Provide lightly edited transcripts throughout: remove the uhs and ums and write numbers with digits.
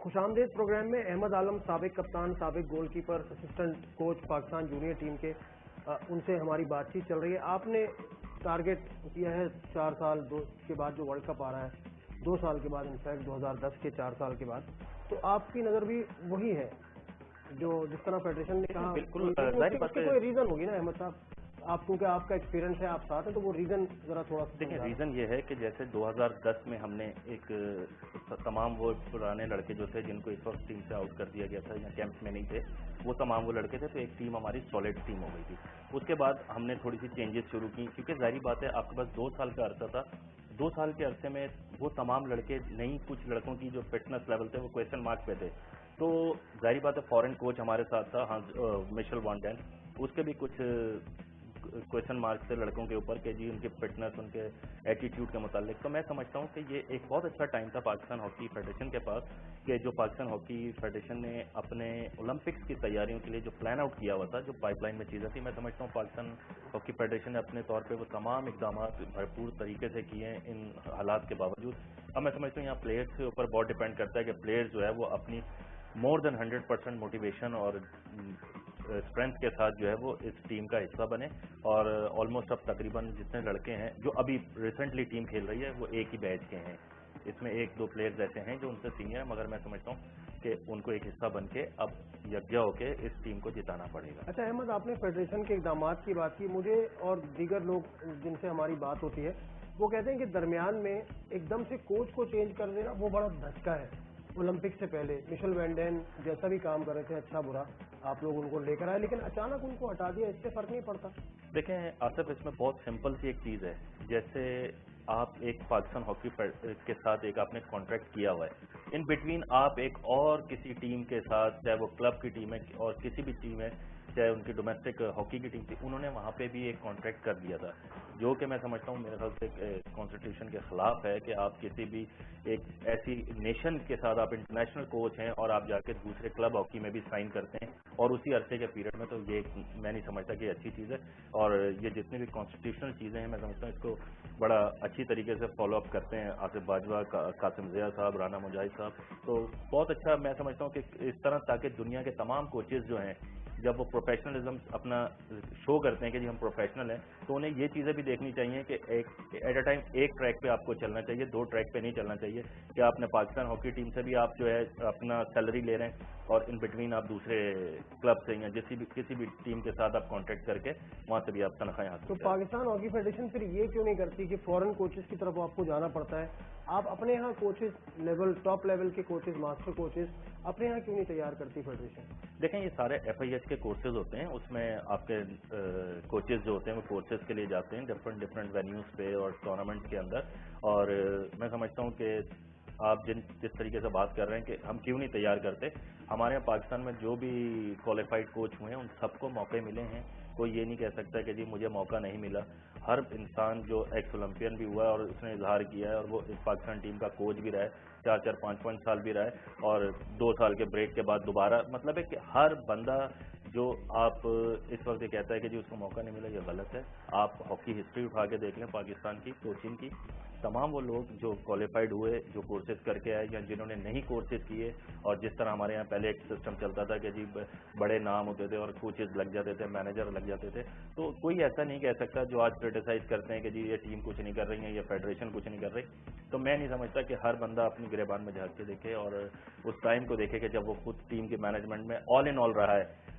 खुश आमदेद प्रोग्राम में अहमद आलम साबिक कप्तान, साबिक goal keeper, assistant coach Pakistan junior team के उनसे हमारी बातचीत चल रही है। आपने टारगेट किया है 4 साल के बाद जो वर्ल्ड कप आ रहा है, 2 साल के बाद, इनफैक्ट 2010 के 4 साल के बाद, तो आपकी नज़र भी वही है जो जिस तरह फेडरेशन ने कहा। बिल्कुल कोई रीज़न होगी ना अहमद साहब, आप क्योंकि आपका एक्सपीरियंस है, आप साथ हैं, तो वो रीज़न ज़रा थोड़ा देखिए, रीज़न ये है कि जैसे 2010 में हमने एक तमाम वो पुराने लड़के जो थे जिनको इस वक्त टीम से आउट कर दिया गया था या कैंप में नहीं थे, वो तमाम वो लड़के थे, तो एक टीम हमारी सॉलिड टीम हो गई थी। उसके बाद हमने थोड़ी सी चेंजेस शुरू की, क्योंकि जाहिर बात है आपके पास 2 साल का अरसा था। 2 साल के अरसे में वो तमाम लड़के नहीं, कुछ लड़कों की जो फिटनेस लेवल थे वो क्वेश्चन मार्क पे थे, तो जाहिर बात है फॉरेन कोच हमारे साथ था, मिशेल वॉन डैन, उसके भी कुछ क्वेश्चन मार्क थे लड़कों के ऊपर कि जी उनके फिटनेस, उनके एटीट्यूड के मुतालिक। तो मैं समझता हूँ कि ये एक बहुत अच्छा टाइम था पाकिस्तान हॉकी फेडरेशन के पास कि जो पाकिस्तान हॉकी फेडरेशन ने अपने ओलंपिक्स की तैयारियों के लिए जो प्लान आउट किया हुआ था, जो पाइपलाइन में चीज़ें थी, मैं समझता हूँ पाकिस्तान हॉकी फेडरेशन ने अपने तौर पर वो तमाम इकदाम भरपूर तरीके से किए हैं इन हालात के बावजूद। अब मैं समझता हूँ यहाँ प्लेयर्स के ऊपर बहुत डिपेंड करता है कि प्लेयर्स जो है वो अपनी मोर देन 100% मोटिवेशन और स्ट्रेंथ के साथ जो है वो इस टीम का हिस्सा बने। और ऑलमोस्ट अब तकरीबन जितने लड़के हैं जो अभी रिसेंटली टीम खेल रही है वो एक ही बैच के हैं, इसमें 1-2 प्लेयर्स ऐसे हैं जो उनसे सीनियर हैं, मगर मैं समझता हूँ कि उनको एक हिस्सा बन के अब यकजा होके इस टीम को जिताना पड़ेगा। अच्छा अहमद, आपने फेडरेशन के इकदाम की बात की, मुझे और दीगर लोग जिनसे हमारी बात होती है वो कहते हैं कि दरमियान में एकदम से कोच को चेंज कर देना वो बड़ा धचका है। ओलंपिक से पहले मिशेल वॉन डैन जैसा भी काम कर रहे थे, अच्छा बुरा आप लोग उनको लेकर आए, लेकिन अचानक उनको हटा दिया, इससे फर्क नहीं पड़ता? देखें आसिफ, इसमें बहुत सिंपल सी एक चीज़ है, जैसे आप एक पाकिस्तान हॉकी के साथ एक आपने कॉन्ट्रैक्ट किया हुआ है, इन बिटवीन आप एक और किसी टीम के साथ, चाहे वो क्लब की टीम है और किसी भी टीम है, चाहे उनकी डोमेस्टिक हॉकी की टीम थी, उन्होंने वहाँ पे भी एक कॉन्ट्रैक्ट कर दिया था, जो कि मैं समझता हूँ मेरे ख्याल से कॉन्स्टिट्यूशन के खिलाफ है कि आप किसी भी एक ऐसी नेशन के साथ आप इंटरनेशनल कोच हैं और आप जाके दूसरे क्लब हॉकी में भी साइन करते हैं और उसी अरसे के पीरियड में, तो ये मैं नहीं समझता कि अच्छी चीज़ है। और ये जितनी भी कॉन्स्टिट्यूशनल चीज़ें हैं, मैं समझता हूँ इसको बड़ा अच्छी तरीके से फॉलो अप करते हैं आसिफ बाजवा, कासिम ज़िया साहब, राना मुजाहिद साहब, तो बहुत अच्छा मैं समझता हूँ कि इस तरह ताकि दुनिया के तमाम कोचेज़ जो हैं जब वो प्रोफेशनलिज्म अपना शो करते हैं कि जी हम प्रोफेशनल हैं, तो उन्हें ये चीज़ें भी देखनी चाहिए कि एक एट अ टाइम एक ट्रैक पे आपको चलना चाहिए, 2 ट्रैक पे नहीं चलना चाहिए कि आपने पाकिस्तान हॉकी टीम से भी आप जो है अपना सैलरी ले रहे हैं और इन बिटवीन आप दूसरे क्लब से या किसी भी टीम के साथ आप कॉन्ट्रैक्ट करके वहाँ से भी आप तनख्वाहें हासिल। तो पाकिस्तान हॉकी फेडरेशन फिर ये क्यों नहीं करती कि फॉरेन कोचेज की तरफ आपको जाना पड़ता है, आप अपने यहाँ कोचेज लेवल, टॉप लेवल के कोचेज, मास्टर कोचेज अपने यहाँ क्यों नहीं तैयार करती फेडरेशन? देखें ये सारे FIH के कोर्सेज होते हैं, उसमें आपके कोचेज जो होते हैं वो कोर्सेज के लिए जाते हैं डिफरेंट वेन्यूज़ पे और टूर्नामेंट्स के अंदर। और मैं समझता हूँ कि आप जिस तरीके से बात कर रहे हैं कि हम क्यों नहीं तैयार करते, हमारे यहाँ पाकिस्तान में जो भी क्वालिफाइड कोच हुए हैं उन सबको मौके मिले हैं, कोई ये नहीं कह सकता कि जी मुझे मौका नहीं मिला। हर इंसान जो एक्स ओलंपियन भी हुआ है और उसने इजहार किया है और वो इस पाकिस्तान टीम का कोच भी रहा है, 4-4, 5-5 साल भी रहा है और 2 साल के ब्रेक के बाद दोबारा, मतलब है कि हर बंदा जो आप इस वक्त ये कहता है कि जी उसको मौका नहीं मिला, ये गलत है। आप हॉकी हिस्ट्री उठा के देख लें पाकिस्तान की कोचिंग की, तमाम वो लोग जो क्वालिफाइड हुए, जो कोर्सेज करके आए या जिन्होंने नहीं कोर्सेज किए, और जिस तरह हमारे यहाँ पहले एक सिस्टम चलता था कि जी बड़े नाम होते थे और कोचेज लग जाते थे, मैनेजर लग जाते थे, तो कोई ऐसा नहीं कह सकता जो आज क्रिटिसाइज करते हैं कि जी ये टीम कुछ नहीं कर रही है, ये फेडरेशन कुछ नहीं कर रही। तो मैं नहीं समझता कि हर बंदा अपनी गिरेबान में झांक के देखे और उस टाइम को देखे कि जब वो खुद टीम के मैनेजमेंट में ऑल इन ऑल रहा है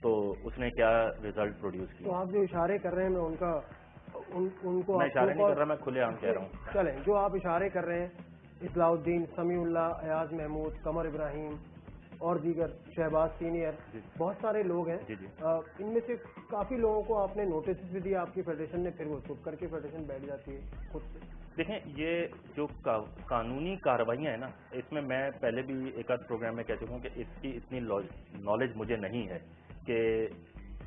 तो उसने क्या रिजल्ट प्रोड्यूस किया। तो आप जो इशारे कर रहे हैं, मैं उनका उनको मैं इशारे नहीं कर रहा, मैं खुलेआम कह रहा हूँ। चलें, जो आप इशारे कर रहे हैं, इस्लाउद्दीन, समीउल्लाह, अयाज महमूद, कमर इब्राहिम और दीगर, शहबाज सीनियर, बहुत सारे लोग हैं, इनमें से काफ़ी लोगों को आपने नोटिस भी दिया आपकी फेडरेशन ने, फिर वो चुप करके फेडरेशन बैठ जाती है खुद से। देखें ये जो कानूनी कार्रवाइयाँ हैं ना, इसमें मैं पहले भी एक आध प्रोग्राम में कह चुका हूँ कि इसकी इतनी नॉलेज मुझे नहीं है कि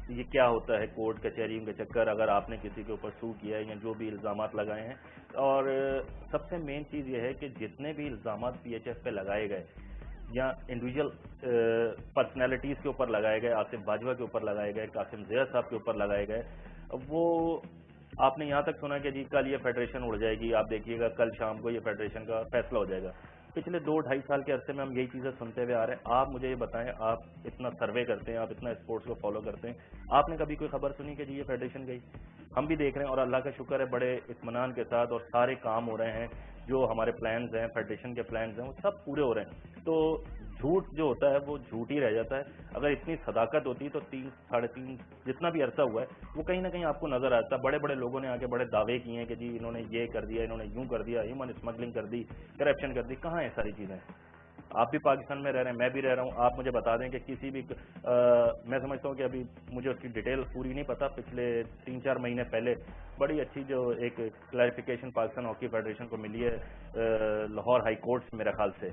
ये क्या होता है कोर्ट कचहरी के चक्कर, अगर आपने किसी के ऊपर सू किया है या जो भी इल्ज़ामात लगाए हैं। और सबसे मेन चीज़ ये है कि जितने भी इल्ज़ामात PHF पे लगाए गए या इंडिविजुअल पर्सनैलिटीज़ के ऊपर लगाए गए, आसिफ बाजवा के ऊपर लगाए गए, कासिम ज़िया साहब के ऊपर लगाए गए, वो आपने यहाँ तक सुना कि जी कल ये फेडरेशन उड़ जाएगी, आप देखिएगा कल शाम को ये फेडरेशन का फैसला हो जाएगा। पिछले 2-2.5 साल के अरसे में हम यही चीज़ें सुनते हुए आ रहे हैं। आप मुझे ये बताएं, आप इतना सर्वे करते हैं, आप इतना स्पोर्ट्स को फॉलो करते हैं, आपने कभी कोई खबर सुनी कि जी ये फेडरेशन गई? हम भी देख रहे हैं और अल्लाह का शुक्र है बड़े इत्मीनान के साथ और सारे काम हो रहे हैं, जो हमारे प्लान्स हैं, फेडरेशन के प्लान्स हैं, वो सब पूरे हो रहे हैं। तो झूठ जो होता है वो झूठ ही रह जाता है। अगर इतनी सदाकत होती तो 3-3.5 जितना भी अरसा हुआ है वो कहीं ना कहीं आपको नजर आता है। बड़े बड़े लोगों ने आके बड़े दावे किए हैं कि जी इन्होंने ये कर दिया, इन्होंने यूं कर दिया, ह्यूमन स्मगलिंग कर दी, करप्शन कर दी। कहाँ है सारी चीज़ें? आप भी पाकिस्तान में रह रहे हैं, मैं भी रह रहा हूँ। आप मुझे बता दें कि किसी भी मैं समझता हूँ कि अभी मुझे उसकी डिटेल पूरी नहीं पता, पिछले 3-4 महीने पहले बड़ी अच्छी जो एक क्लैरिफिकेशन पाकिस्तान हॉकी फेडरेशन को मिली है लाहौर हाई कोर्ट मेरे ख्याल से,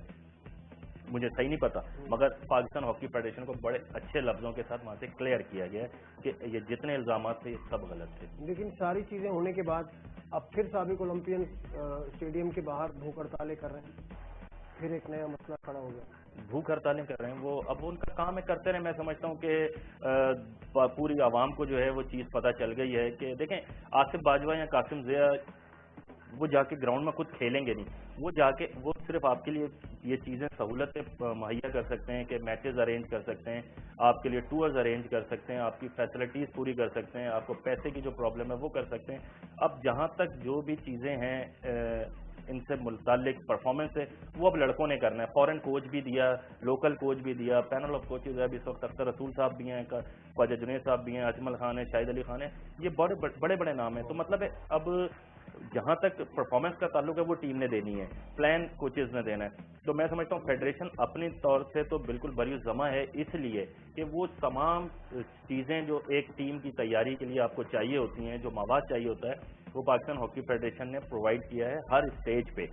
मुझे सही नहीं पता, मगर पाकिस्तान हॉकी फेडरेशन को बड़े अच्छे लफ्जों के साथ वहाँ से क्लियर किया गया है कि ये जितने इल्जाम थे ये सब गलत थे। लेकिन सारी चीज़ें होने के बाद अब फिर साबिक ओलंपियन स्टेडियम के बाहर भूख हड़तालें कर रहे हैं, फिर एक नया मसला खड़ा हो गया। भूख हड़तालें कर रहे हैं वो, अब उनका काम है, करते रहे। मैं समझता हूँ कि पूरी आवाम को जो है वो चीज़ पता चल गई है कि देखें आसिफ बाजवा या कासिम ज़िया वो जाके ग्राउंड में खुद खेलेंगे नहीं, वो जाके वो सिर्फ आपके लिए ये चीज़ें सहूलतें मुहैया कर सकते हैं कि मैचेस अरेंज कर सकते हैं, आपके लिए टूर्स अरेंज कर सकते हैं, आपकी फैसिलिटीज़ पूरी कर सकते हैं, आपको पैसे की जो प्रॉब्लम है वो कर सकते हैं। अब जहाँ तक जो भी चीज़ें हैं इनसे मुताल्लिक परफॉर्मेंस है वो अब लड़कों ने करना है। फॉरेन कोच भी दिया, लोकल कोच भी दिया, पैनल ऑफ कोचेज है, इस वक्त अख्तर रसूल साहब भी हैं, ख्वाजा जुनैद साहब भी हैं, अजमल खान है, शाहिद अली खान है, ये बड़े बड़े नाम हैं। तो मतलब है अब जहां तक परफॉर्मेंस का ताल्लुक है वो टीम ने देनी है, प्लान कोचेज ने देना है। तो मैं समझता हूँ फेडरेशन अपनी तौर से तो बिल्कुल बरी जमा है, इसलिए कि वो तमाम चीज़ें जो एक टीम की तैयारी के लिए आपको चाहिए होती हैं, जो मवाद चाहिए होता है, वो पाकिस्तान हॉकी फेडरेशन ने प्रोवाइड किया है हर स्टेज पे,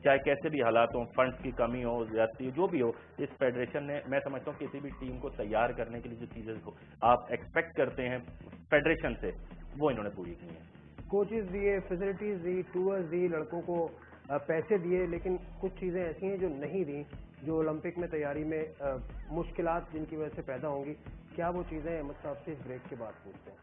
चाहे कैसे भी हालात हों, फंड्स की कमी हो, ज्यादती जो भी हो। इस फेडरेशन ने, मैं समझता हूँ किसी भी टीम को तैयार करने के लिए जो चीज़ें आप एक्सपेक्ट करते हैं फेडरेशन से, वो इन्होंने पूरी की हैं। कोचेस दिए, फैसिलिटीज दी, टूर्स दी, लड़कों को पैसे दिए, लेकिन कुछ चीज़ें ऐसी हैं जो नहीं दी, जो ओलंपिक में तैयारी में मुश्किलात जिनकी वजह से पैदा होंगी। क्या वो चीज़ें अहमद साहब से इस ब्रेक के बाद पूछते हैं।